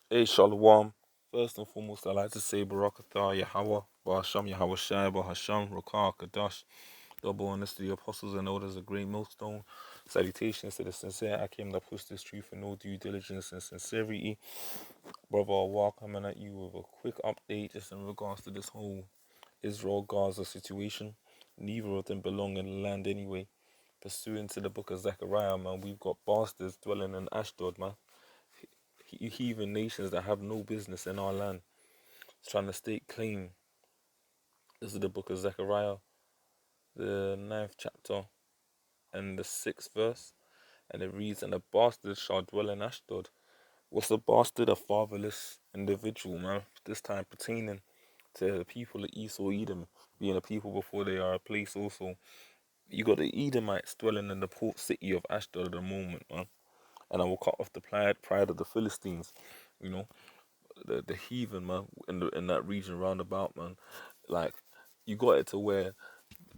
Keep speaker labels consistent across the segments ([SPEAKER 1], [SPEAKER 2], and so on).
[SPEAKER 1] Hey, Shalom. First and foremost, I'd like to say Barakatah Yahweh, Bahasham Yahweh Shai, Bahasham, Rakah, Kadash, double honors to the apostles and elders, a great millstone. Salutations to the sincere. I came to push this truth with no due diligence and sincerity. Brother, I'll coming at you with a quick update just in regards to this whole Israel Gaza situation. Neither of them belong in the land anyway. Pursuant to the book of Zechariah, man, we've got bastards dwelling in Ashdod, man. Heathen nations that have no business in our land trying to stake claim. This is the book of Zechariah, the ninth chapter and the sixth verse, and it reads, "And a bastard shall dwell in Ashdod." What's a bastard? A fatherless individual, man. This time pertaining to the people of Esau Edom, being a people before they are a place also. You got the Edomites dwelling in the port city of Ashdod at the moment, man. And I will cut off the pride of the Philistines, you know, the heathen, man, in that region round about, man. Like, you got it to where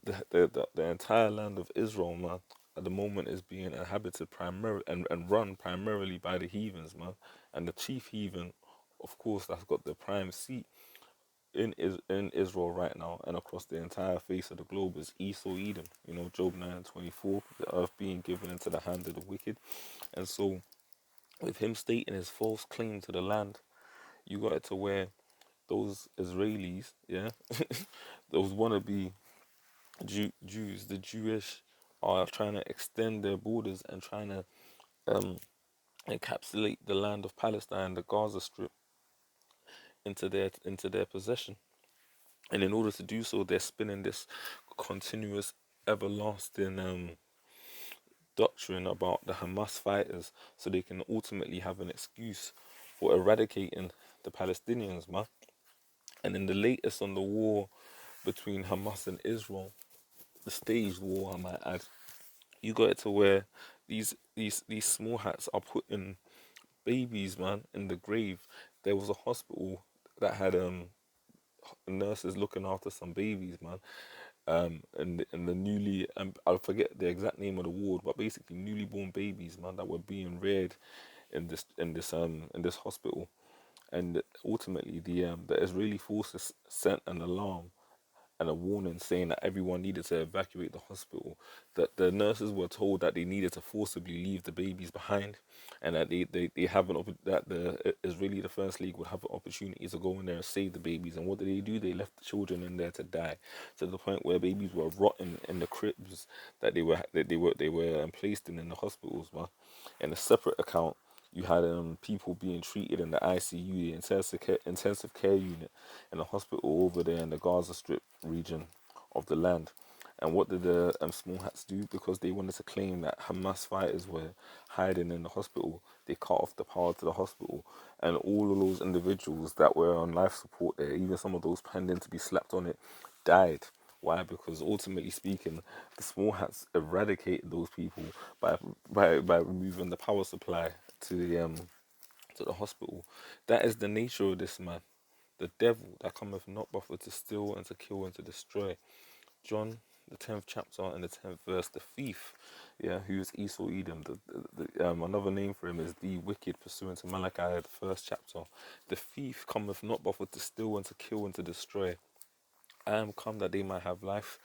[SPEAKER 1] the entire land of Israel, man, at the moment is being inhabited primarily and run primarily by the heathens, man. And the chief heathen, of course, that's got the prime seat in Israel right now and across the entire face of the globe is Esau Edom. You know, Job 9:24, the earth being given into the hand of the wicked. And so, with him stating his false claim to the land, you got it to where those Israelis, yeah, those wannabe Jews, the Jewish, are trying to extend their borders and trying to um, encapsulate the land of Palestine, the Gaza Strip, into their possession. And in order to do so, they're spinning this continuous, everlasting doctrine about the Hamas fighters, so they can ultimately have an excuse for eradicating the Palestinians, man. And in the latest on the war between Hamas and Israel, the staged war, I might add, you got it to where these small hats are putting babies, man, in the grave. There was a hospital that had nurses looking after some babies, man. And the newly I forget the exact name of the ward, but basically newly born babies, man, that were being reared in this hospital. And ultimately the Israeli forces sent an alarm and a warning saying that everyone needed to evacuate the hospital. That the nurses were told that they needed to forcibly leave the babies behind, and that they have that the Israeli Defense League would have an opportunity to go in there and save the babies. And what did they do? They left the children in there to die, to the point where babies were rotting in the cribs that they were placed in the hospitals. Man, in a separate account, you had people being treated in the ICU, the intensive care unit, in a hospital over there in the Gaza Strip region of the land. And what did the small hats do? Because they wanted to claim that Hamas fighters were hiding in the hospital, they cut off the power to the hospital, and all of those individuals that were on life support there, even some of those pending to be slapped on it, died. Why? Because ultimately speaking, the small hats eradicated those people by removing the power supply to the hospital. That is the nature of this man, the devil that cometh not but for to steal and to kill and to destroy. John, the 10th chapter and the 10th verse, the thief, yeah, who is Esau Edom. Another name for him is the wicked, pursuant to Malachi, the first chapter. The thief cometh not but for to steal and to kill and to destroy. I am come that they might have life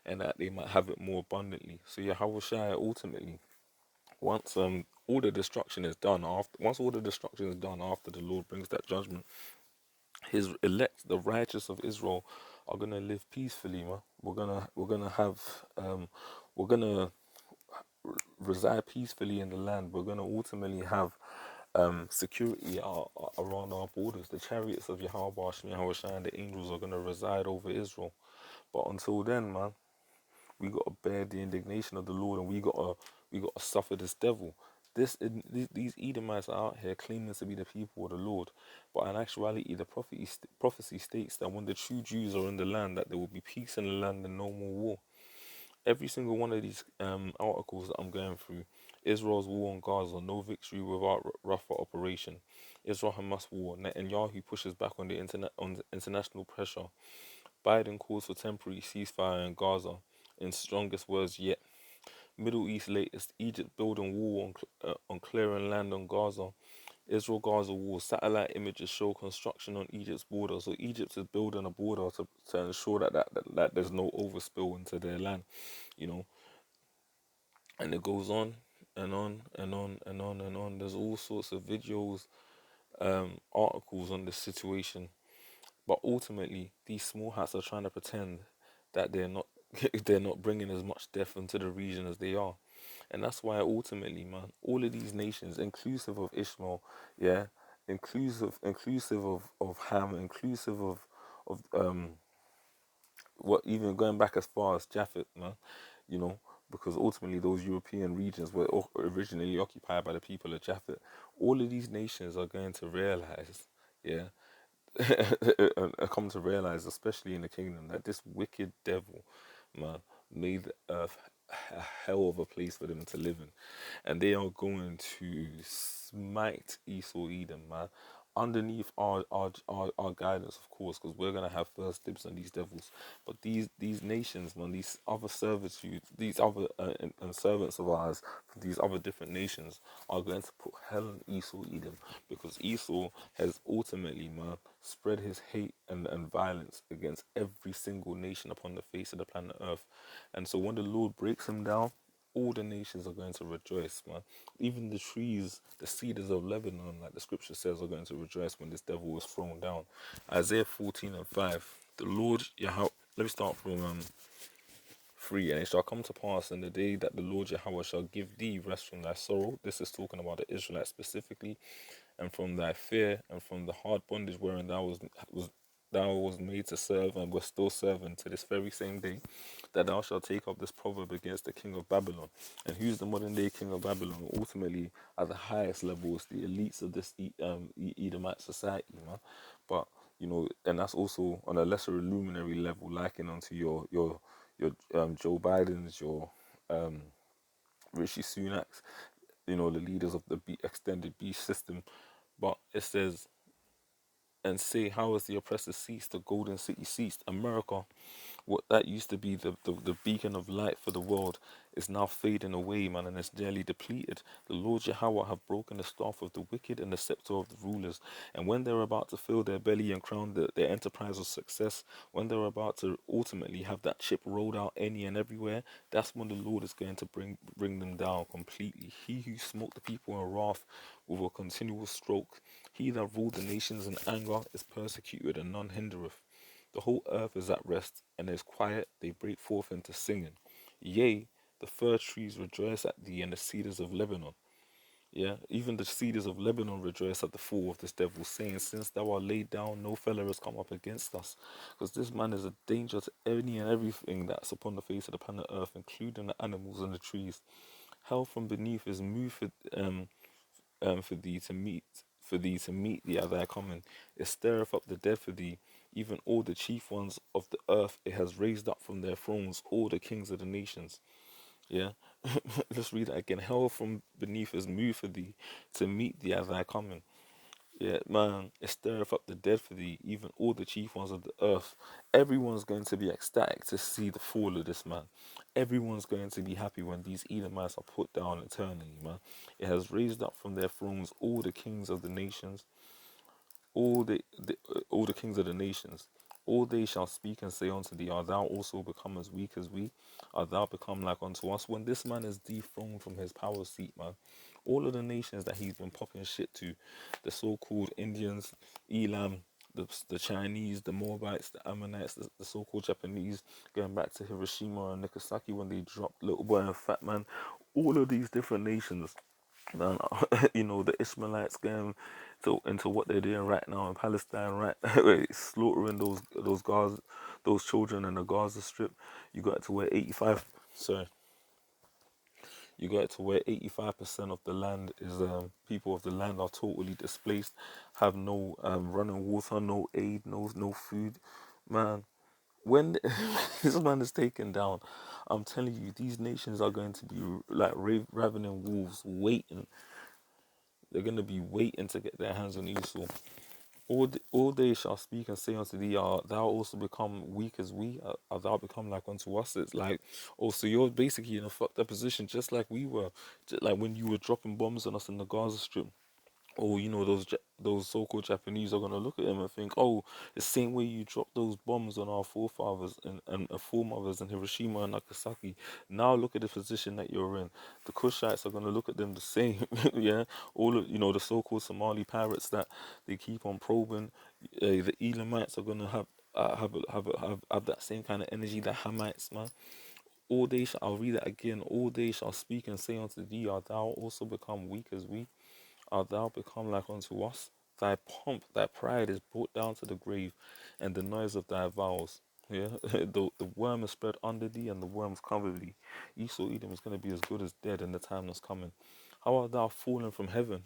[SPEAKER 1] and that they might have it more abundantly. So Yahweh Shai ultimately, once all the destruction is done, after the Lord brings that judgment, his elect, the righteous of Israel, are gonna live peacefully, man. We're gonna have we're gonna reside peacefully in the land. We're gonna ultimately have security around our borders. The chariots of Yahweh, Yahweh Shai, and the angels are gonna reside over Israel. But until then, man, we gotta bear the indignation of the Lord, and we gotta suffer this devil. These Edomites are out here claiming to be the people of the Lord, but in actuality, the prophecy states that when the true Jews are in the land, that there will be peace in the land and no more war. Every single one of these articles that I'm going through: Israel's war on Gaza, no victory without rougher operation. Israel Hamas war, Netanyahu pushes back on the international pressure. Biden calls for temporary ceasefire in Gaza, in strongest words yet. Middle East latest: Egypt building wall on clearing land on Gaza. Israel Gaza wall. Satellite images show construction on Egypt's border. So Egypt is building a border to ensure that there's no overspill into their land, you know. And it goes on and on and on and on and on. There's all sorts of videos, articles on this situation. But ultimately, these small hats are trying to pretend that they're not they're not bringing as much death into the region as they are. And that's why ultimately, man, all of these nations, inclusive of Ishmael, yeah, inclusive of Ham, inclusive of what, even going back as far as Japhet, man, you know, because ultimately those European regions were originally occupied by the people of Japhet. All of these nations are going to realize, yeah, and come to realize, especially in the kingdom, that this wicked devil, man, made the earth a hell of a place for them to live in, and they are going to smite Esau Edom, man. Underneath our guidance, of course, because we're gonna have first dibs on these devils. But these nations, man, these other servitude, these other and servants of ours, these other different nations, are going to put hell on Esau Edom, because Esau has ultimately, man, spread his hate and violence against every single nation upon the face of the planet Earth. And so when the Lord breaks him down, all the nations are going to rejoice, man. Even the trees, the cedars of Lebanon, like the scripture says, are going to rejoice when this devil was thrown down. Isaiah 14 and 5. The Lord Yahweh. Let me start from 3. And it shall come to pass in the day that the Lord Yahweh shall give thee rest from thy sorrow. This is talking about the Israelites specifically, and from thy fear, and from the hard bondage wherein thou was made to serve, and was still serving to this very same day, that thou shalt take up this proverb against the king of Babylon. And who's the modern day king of Babylon? Ultimately, at the highest levels, the elites of this Edomite society, man. But you know, and that's also on a lesser luminary level, likened onto your Joe Biden's, your um Rishi Sunak's, you know, the leaders of the extended beast system. But it says, and say, how has the oppressor ceased? The golden city ceased. America, what that used to be the beacon of light for the world, is now fading away, man, and it's nearly depleted. The Lord Yahweh have broken the staff of the wicked and the scepter of the rulers. And when they're about to fill their belly and crown their enterprise of success, when they're about to ultimately have that chip rolled out any and everywhere, that's when the Lord is going to bring them down completely. He who smote the people in wrath with a continual stroke, he that ruled the nations in anger, is persecuted, and none hindereth. The whole earth is at rest, and is quiet, they break forth into singing. Yea, the fir trees rejoice at thee, and the cedars of Lebanon. Yeah, even the cedars of Lebanon rejoice at the fall of this devil, saying, since thou art laid down, no fellow has come up against us. Because this man is a danger to any and everything that's upon the face of the planet Earth, including the animals and the trees. Hell from beneath is moved for thee to meet thee at thy coming. It stirreth up the dead for thee, even all the chief ones of the earth. It has raised up from their thrones all the kings of the nations. Yeah, let's read that again. Hell from beneath is moved for thee to meet thee at thy coming. Yeah, man, it stirreth up the dead for thee, even all the chief ones of the earth. Everyone's going to be ecstatic to see the fall of this man. Everyone's going to be happy when these Edomites are put down eternally, man. It has raised up from their thrones all the kings of the nations, all the kings of the nations. All they shall speak and say unto thee, art thou also become as weak as we? Art thou become like unto us? When this man is dethroned from his power seat, man, all of the nations that he's been popping shit to, the so-called Indians, Elam, the Chinese, the Moabites, the Ammonites, the so-called Japanese, going back to Hiroshima and Nagasaki when they dropped Little Boy and Fat Man, all of these different nations, man, you know, the Ishmaelites going into what they're doing right now in Palestine, right, slaughtering those children in the Gaza Strip. You got to where 85, sorry, you got to where 85% of the land is people of the land are totally displaced, have no running water, no aid, no food, man. When this man is taken down, I'm telling you, these nations are going to be like ravening wolves, waiting. They're going to be waiting to get their hands on Esau. All they shall speak and say unto thee, art thou also become weak as we? Art thou become like unto us? It's like, oh, so you're basically in a fucked up position, just like we were. Just like when you were dropping bombs on us in the Gaza Strip. Or those so-called Japanese are gonna look at him and think, oh, the same way you dropped those bombs on our forefathers and foremothers in Hiroshima and Nagasaki. Now look at the position that you're in. The Kushites are gonna look at them the same. Yeah, all of the so-called Somali pirates that they keep on probing. The Elamites are gonna have that same kind of energy. The Hamites, man. All they shall, I'll read it again. All they shall speak and say unto thee, art thou also become weak as we? Art thou become like unto us? Thy pomp, thy pride is brought down to the grave, and the noise of thy vows. Yeah, the worm is spread under thee, and the worms cover thee. Esau Edom is going to be as good as dead in the time that's coming. How art thou fallen from heaven,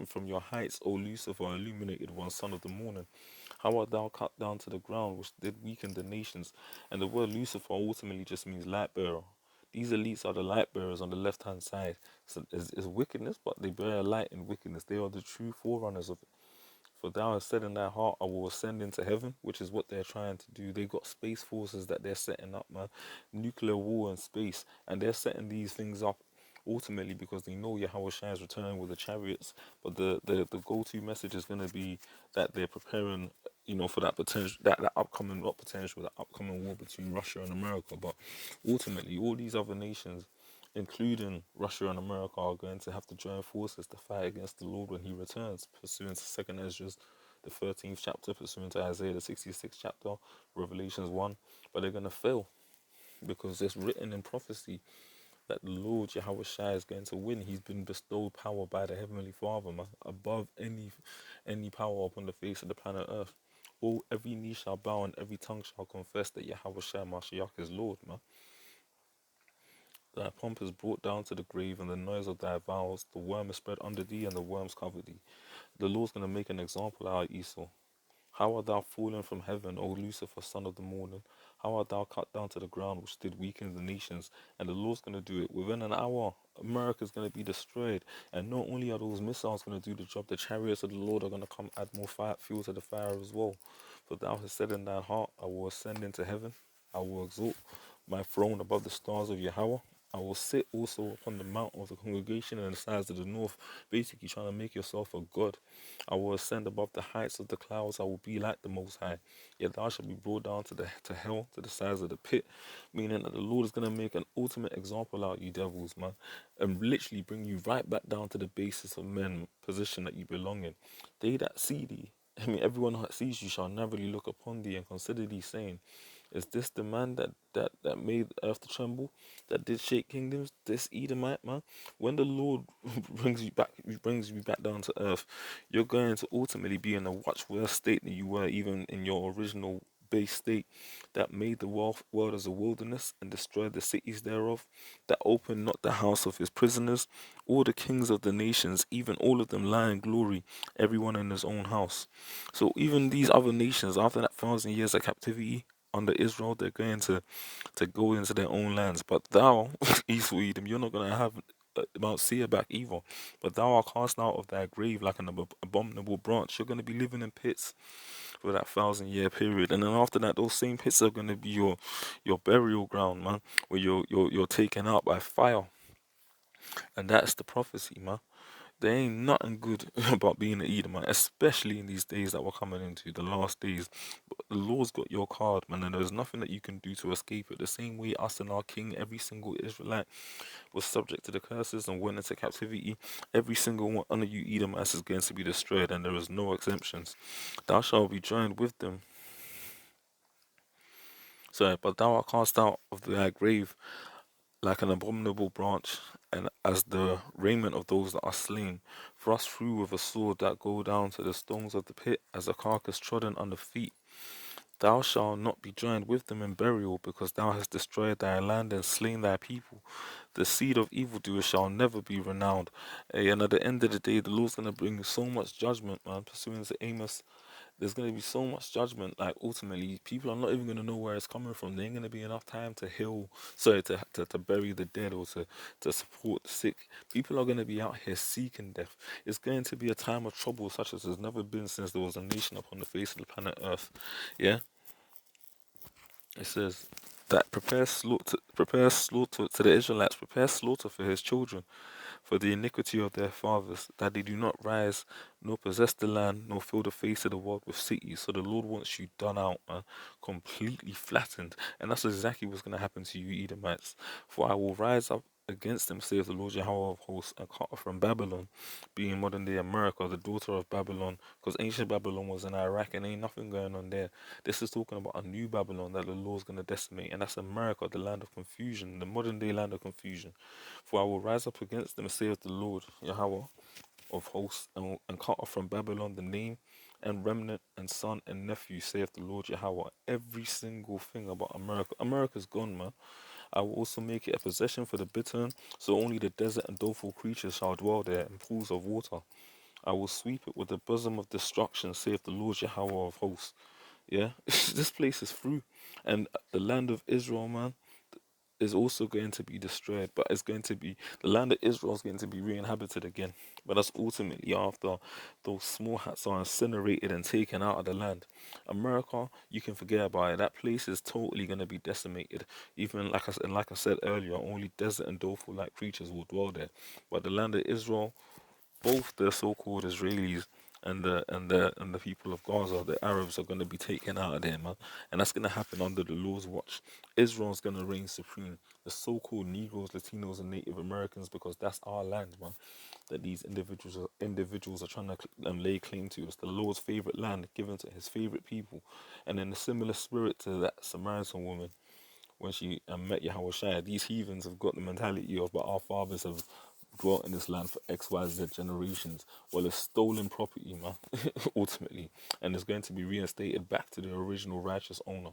[SPEAKER 1] from your heights, O Lucifer, illuminated one, son of the morning? How art thou cut down to the ground, which did weaken the nations? And the word Lucifer ultimately just means light bearer. These elites are the light bearers on the left hand side. So it's wickedness, but they bear light in wickedness. They are the true forerunners of it. For thou hast said in thy heart, I will ascend into heaven, which is what they're trying to do. They got space forces that they're setting up, man. Nuclear war in space. And they're setting these things up ultimately because they know Yahweh Shai is returning with the chariots. But the go-to message is going to be that they're preparing, for that potential, that upcoming, not potential, that upcoming war between Russia and America. But ultimately, all these other nations, including Russia and America, are going to have to join forces to fight against the Lord when he returns, pursuant to 2nd Ezra, the 13th chapter, pursuant to Isaiah, the 66th chapter, Revelations 1. But they're going to fail because it's written in prophecy that the Lord Yahweh Shai is going to win. He's been bestowed power by the Heavenly Father, man, above any power upon the face of the planet Earth. Every knee shall bow and every tongue shall confess that Yahweh Shai Mashiach is Lord, man. Thy pomp is brought down to the grave, and the noise of thy vows, the worm is spread under thee, and the worms cover thee. The Lord's going to make an example out of Esau. How art thou fallen from heaven, O Lucifer, son of the morning? How art thou cut down to the ground, which did weaken the nations? And the Lord's going to do it. Within an hour, America's going to be destroyed. And not only are those missiles going to do the job, the chariots of the Lord are going to come add more fuel to the fire as well. For thou hast said in thy heart, I will ascend into heaven. I will exalt my throne above the stars of Yahweh. I will sit also upon the mount of the congregation in the sides of the north, basically trying to make yourself a god. I will ascend above the heights of the clouds. I will be like the Most High. Yet thou shalt be brought down to hell, to the sides of the pit, meaning that the Lord is gonna make an ultimate example out of you devils, man, and literally bring you right back down to the basis of men, position that you belong in. They that see thee, everyone that sees you shall narrowly look upon thee and consider thee, saying, is this the man that made the earth to tremble, that did shake kingdoms? This Edomite man. When the Lord brings you back down to earth, you're going to ultimately be in a much worse state than you were even in your original base state, that made the world as a wilderness and destroyed the cities thereof, that opened not the house of his prisoners, all the kings of the nations, even all of them lie in glory, everyone in his own house. So even these other nations, after that 1,000 years of captivity under Israel, they're going to go into their own lands. But thou, Esau Edom, you're not going to have Mount Seir back either. But thou art cast out of thy grave like an abominable branch. You're going to be living in pits for that 1,000 year period, and then after that, those same pits are going to be your burial ground, man, where you're taken out by fire, and that's the prophecy, man. There ain't nothing good about being an Edomite, especially in these days that we're coming into, the last days. But the Lord's got your card, man, and there's nothing that you can do to escape it. The same way us and our king, every single Israelite, was subject to the curses and went into captivity. Every single one under you Edomites is going to be destroyed, and there is no exemptions. Thou shalt be joined with them. So, but thou art cast out of thy grave like an abominable branch, and as the raiment of those that are slain, thrust through with a sword that go down to the stones of the pit, as a carcass trodden under feet. Thou shalt not be joined with them in burial, because thou hast destroyed thy land and slain thy people. The seed of evildoers shall never be renowned. And at the end of the day, the Lord's going to bring so much judgment, man, pursuing to Amos. There's going to be so much judgment, like ultimately, people are not even going to know where it's coming from. There ain't going to be enough time to heal, sorry, to bury the dead or to support the sick. People are going to be out here seeking death. It's going to be a time of trouble such as there's never been since there was a nation upon the face of the planet Earth. Yeah? It says that prepare slaughter to the Israelites, prepare slaughter for his children. for the iniquity of their fathers, that they do not rise, nor possess the land, nor fill the face of the world with cities. So the Lord wants you done out, man, completely flattened. And that's exactly what's going to happen to you, Edomites. For I will rise up against them, saith the Lord Yahweh of hosts, and cut off from Babylon, being modern day America, the daughter of Babylon, because ancient Babylon was in Iraq and ain't nothing going on there. This is talking about a new Babylon that the Lord's going to decimate, and that's America, the land of confusion, the modern day land of confusion. For I will rise up against them, saith the Lord Yahweh of hosts, and cut off from Babylon the name and remnant and son and nephew, saith the Lord Yahweh. Every single thing about America. America's gone, man. I will also make it a possession for the bittern, so only the desert and doleful creatures shall dwell there, in pools of water. I will sweep it with the bosom of destruction, saith the Lord Yahweh of hosts. Yeah, this place is through. And the land of Israel, man, is also going to be destroyed, but it's going to be, the land of Israel is going to be re-inhabited again. But that's ultimately after those small hats are incinerated and taken out of the land. America, you can forget about it. That place is totally going to be decimated. Even like I said earlier, only desert and doleful like creatures will dwell there. But the land of Israel, both the so-called Israelis and the people of Gaza, the Arabs, are going to be taken out of there, man. And that's going to happen under the Lord's watch. Israel's going to reign supreme. The so-called Negroes, Latinos, and Native Americans, because that's our land, man. That these individuals are trying to lay claim to. It's the Lord's favorite land, given to His favorite people. And in a similar spirit to that Samaritan woman, when she met Yahweh Shai, these heathens have got the mentality of, but our fathers have dwelt in this land for X, Y, Z generations. Well, it's stolen property, man, ultimately, and it's going to be reinstated back to the original righteous owner.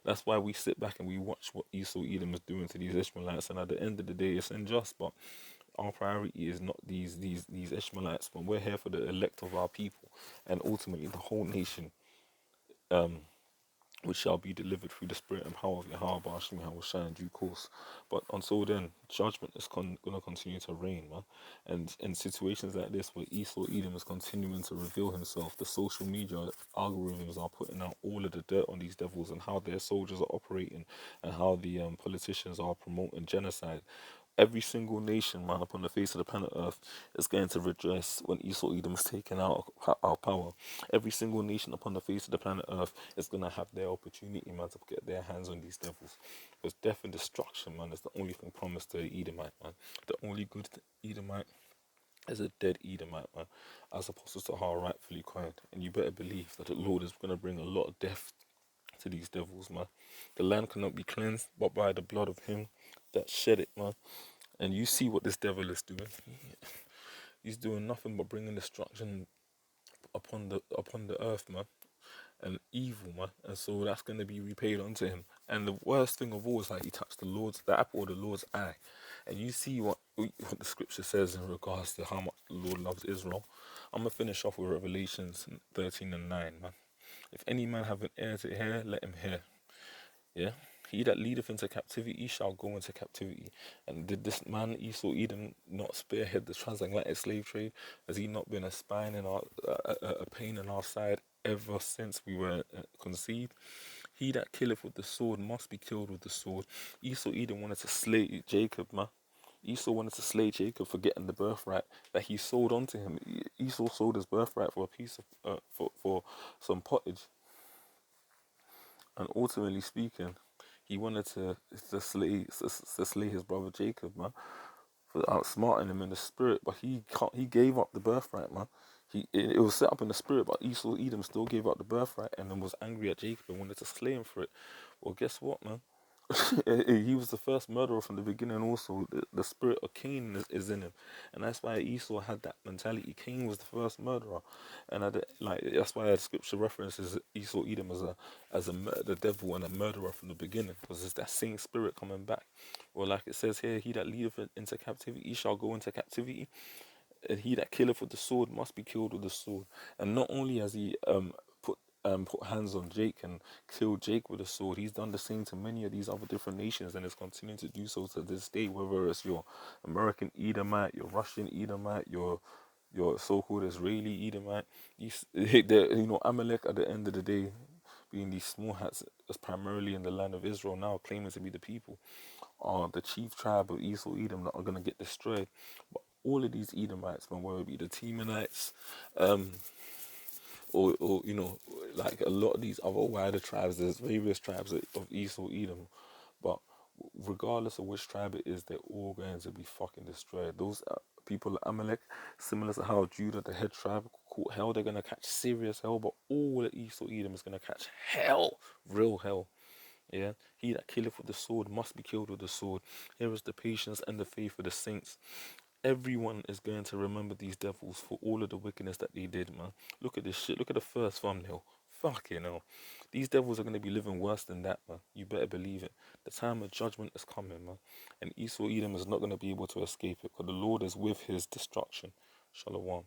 [SPEAKER 1] That's why we sit back and we watch what Esau Edom is doing to these Ishmaelites, and at the end of the day, it's unjust, but our priority is not these Ishmaelites, but we're here for the elect of our people, and ultimately the whole nation. Um, which shall be delivered through the spirit and power of Yahweh Ba'ashim Yahweh Shai in due course. But until then, judgment is going to continue to reign, man. And in situations like this, where Esau Edom is continuing to reveal himself, the social media algorithms are putting out all of the dirt on these devils and how their soldiers are operating and how the politicians are promoting genocide. Every single nation, man, upon the face of the planet Earth is going to rejoice when Esau Edom is taken out of our power. Every single nation upon the face of the planet Earth is going to have their opportunity, man, to get their hands on these devils. Because death and destruction, man, is the only thing promised to the Edomite, man. The only good Edomite is a dead Edomite, man, as Apostle Sahar rightfully coined. And you better believe that the Lord is going to bring a lot of death to these devils, man. The land cannot be cleansed but by the blood of him that shed it, man. And you see what this devil is doing. He's doing nothing but bringing destruction upon the earth, man, and evil, man. And so that's going to be repaid unto him. And the worst thing of all is like he touched the apple of the Lord's eye. And you see what the scripture says in regards to how much the Lord loves Israel. I'm gonna finish off with Revelations 13 and 9, man. If any man have an ear to hear, let him hear. Yeah. He that leadeth into captivity shall go into captivity. And did this man Esau Edom not spearhead the transatlantic slave trade? Has he not been a spine in our, a pain in our side ever since we were conceived? He that killeth with the sword must be killed with the sword. Esau Edom wanted to slay Jacob, man. Esau wanted to slay Jacob for getting the birthright that he sold onto him. Esau sold his birthright for a piece of for some pottage. And ultimately speaking, he wanted to slay his brother Jacob, man, for outsmarting him in the spirit. But he gave up the birthright, man. It was set up in the spirit, but Esau Edom still gave up the birthright and then was angry at Jacob and wanted to slay him for it. Well, guess what, man? He was the first murderer from the beginning. Also, the spirit of Cain is in him, and that's why Esau had that mentality. Cain was the first murderer, and that's why the scripture references Esau Edom the devil and a murderer from the beginning, because it's that same spirit coming back. Well, like it says here, he that leadeth into captivity shall go into captivity, and he that killeth with the sword must be killed with the sword. And not only has he put hands on Jake and killed Jake with a sword, he's done the same to many of these other different nations, and is continuing to do so to this day. Whether it's your American Edomite, your Russian Edomite, your so-called Israeli Edomite, Amalek at the end of the day, being these small hats, is primarily in the land of Israel now, claiming to be the people, are the chief tribe of Esau Edom that are going to get destroyed. But all of these Edomites, man, whether it be the Temanites, um, or like a lot of these other wider tribes, there's various tribes of Esau Edom, but regardless of which tribe it is, they're all going to be fucking destroyed. Those people of Amalek, similar to how Judah, the head tribe, caught hell, they're gonna catch serious hell, but all of Esau Edom is gonna catch hell, real hell. Yeah, he that killeth with the sword must be killed with the sword. Here is the patience and the faith of the saints. Everyone is going to remember these devils for all of the wickedness that they did, man. Look at this shit. Look at the first thumbnail. Fucking hell. These devils are going to be living worse than that, man. You better believe it. The time of judgment is coming, man. And Esau Edom is not going to be able to escape it because the Lord is with his destruction. Shalom.